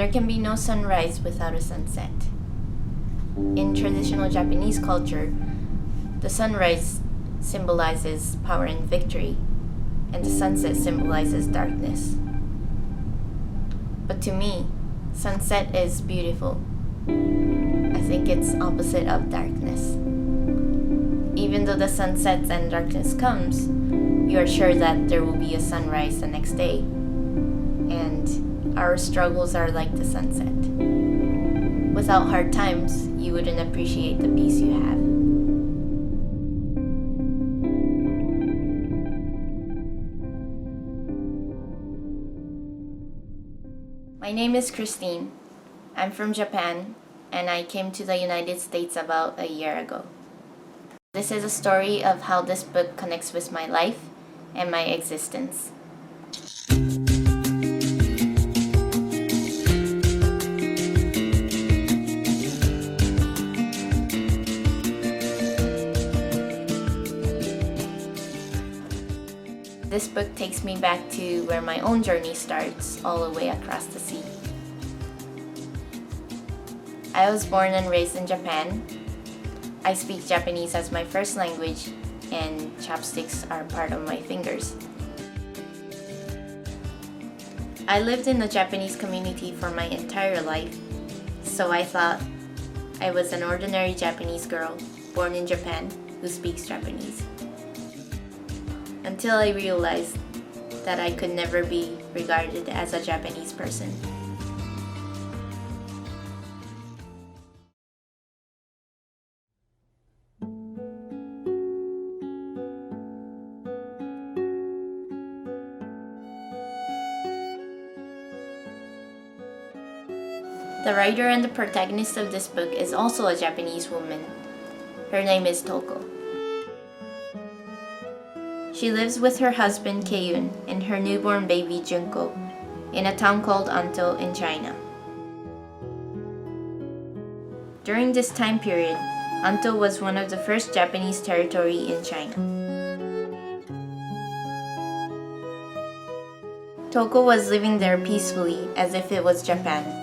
There can be no sunrise without a sunset. In traditional Japanese culture, the sunrise symbolizes power and victory, and the sunset symbolizes darkness. But to me, sunset is beautiful. I think it's opposite of darkness. Even though the sun sets and darkness comes, you are sure that there will be a sunrise the next day. And our struggles are like the sunset. Without hard times, you wouldn't appreciate the peace you have. My name is Kristine. I'm from Japan, and I came to the United States about a year ago. This is a story of how this book connects with my life and my existence. This book takes me back to where my own journey starts, all the way across the sea. I was born and raised in Japan. I speak Japanese as my first language, and chopsticks are part of my fingers. I lived in the Japanese community for my entire life, so I thought I was an ordinary Japanese girl born in Japan who speaks Japanese. Until I realized that I could never be regarded as a Japanese person. The writer and the protagonist of this book is also a Japanese woman. Her name is Tohko. She lives with her husband Keiyun and her newborn baby Junko in a town called Anto in China. During this time period, Anto was one of the first Japanese territory in China. Tohko was living there peacefully as if it was Japan.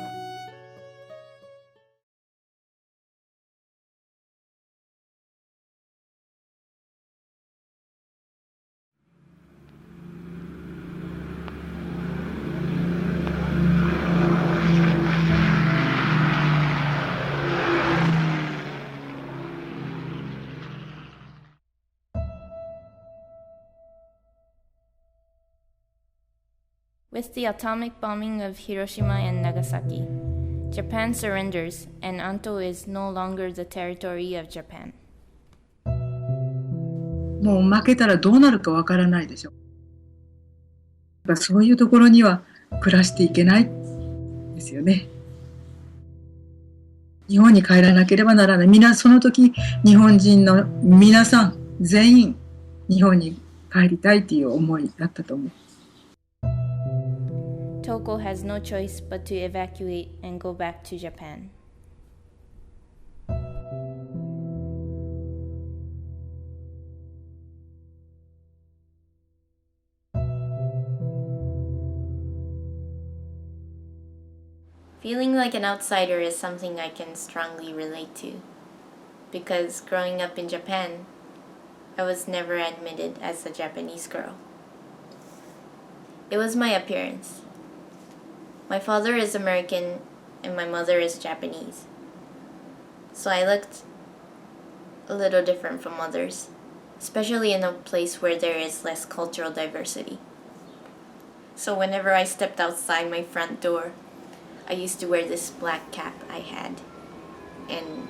With the atomic bombing of Hiroshima and Nagasaki, Japan surrenders and Anto is no longer the territory of Japan. もう負けたらどうなるかわからないでしょ。そういうところには暮らしていけないですよね。日本に帰らなければならない。その時日本人の皆さん全員日本に帰りたいという思いだったと思う。Tohko has no choice but to evacuate and go back to Japan. Feeling like an outsider is something I can strongly relate to, because growing up in Japan, I was never admitted as a Japanese girl. It was my appearance. My father is American and my mother is Japanese. So I looked a little different from others, especially in a place where there is less cultural diversity. So whenever I stepped outside my front door, I used to wear this black cap I had, and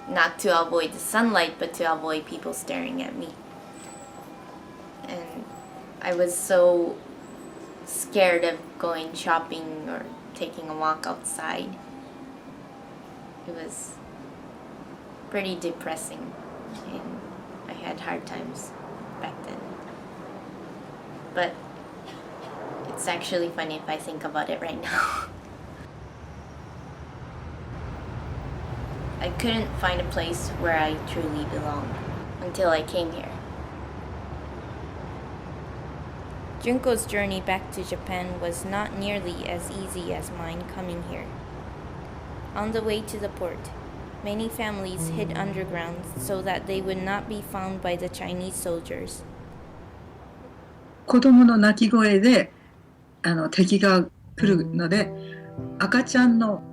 not to avoid the sunlight, but to avoid people staring at me. And I was so scared of going shopping or taking a walk outside. It was pretty depressing, and I had hard times back then. But it's actually funny if I think about it right now. I couldn't find a place where I truly belonged until I came here. Junko's journey back to Japan was not nearly as easy as mine coming here. On the way to the port, many families hid underground so that they would not be found by the Chinese soldiers. 子供の泣き声で敵が来るので、赤ちゃんの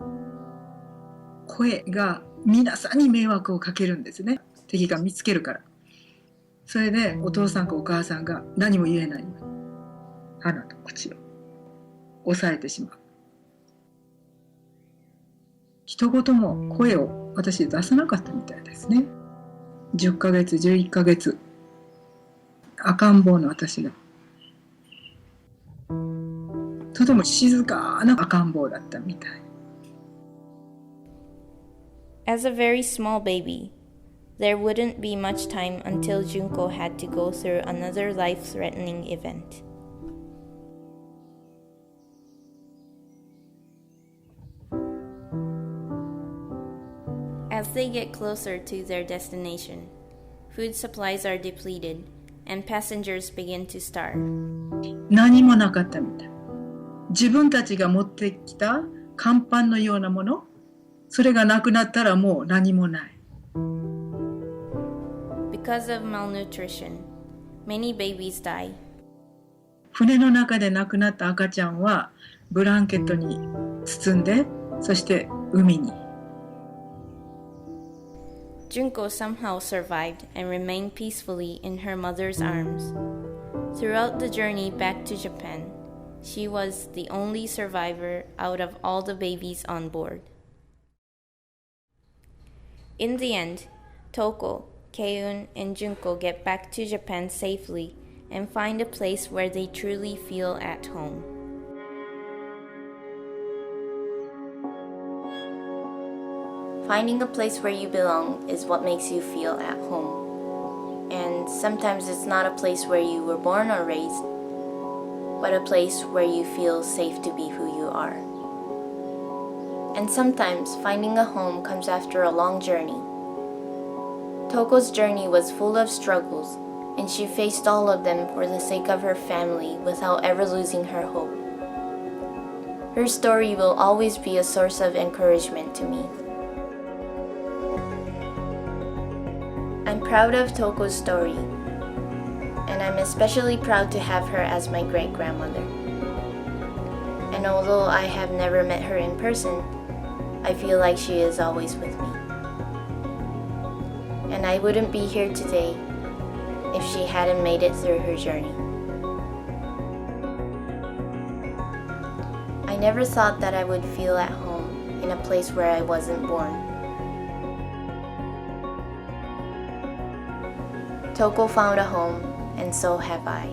声が皆さんに迷惑をかけるんですね。敵が見つけるから。それでお父さんかお母さんが何も言えないように鼻と口を押さえてしまう。一言も声を私出さなかったみたいですね。10ヶ月11ヶ月赤ん坊の私がとても静かな赤ん坊だったみたい。As a very small baby, there wouldn't be much time until Junko had to go through another life-threatening event. As they get closer to their destination, food supplies are depleted and passengers begin to starve. 何もなかったみたい。自分たちが持ってきた乾パンのようなもの、それがなくなったらもう何もない。Because of malnutrition, many babies die. 船の中で亡くなった赤ちゃんはブランケットに包んで、そして海に。Junko somehow survived and remained peacefully in her mother's arms. Throughout the journey back to Japan, she was the only survivor out of all the babies on board. In the end, Tohko, Keun, and Junko get back to Japan safely and find a place where they truly feel at home. Finding a place where you belong is what makes you feel at home. And sometimes it's not a place where you were born or raised, but a place where you feel safe to be who you are. And sometimes finding a home comes after a long journey. Tohko's journey was full of struggles, and she faced all of them for the sake of her family without ever losing her hope. Her story will always be a source of encouragement to me. I'm proud of Tohko's story, and I'm especially proud to have her as my great-grandmother. And although I have never met her in person, I feel like she is always with me. And I wouldn't be here today if she hadn't made it through her journey. I never thought that I would feel at home in a place where I wasn't born. Tohko found a home, and so have I.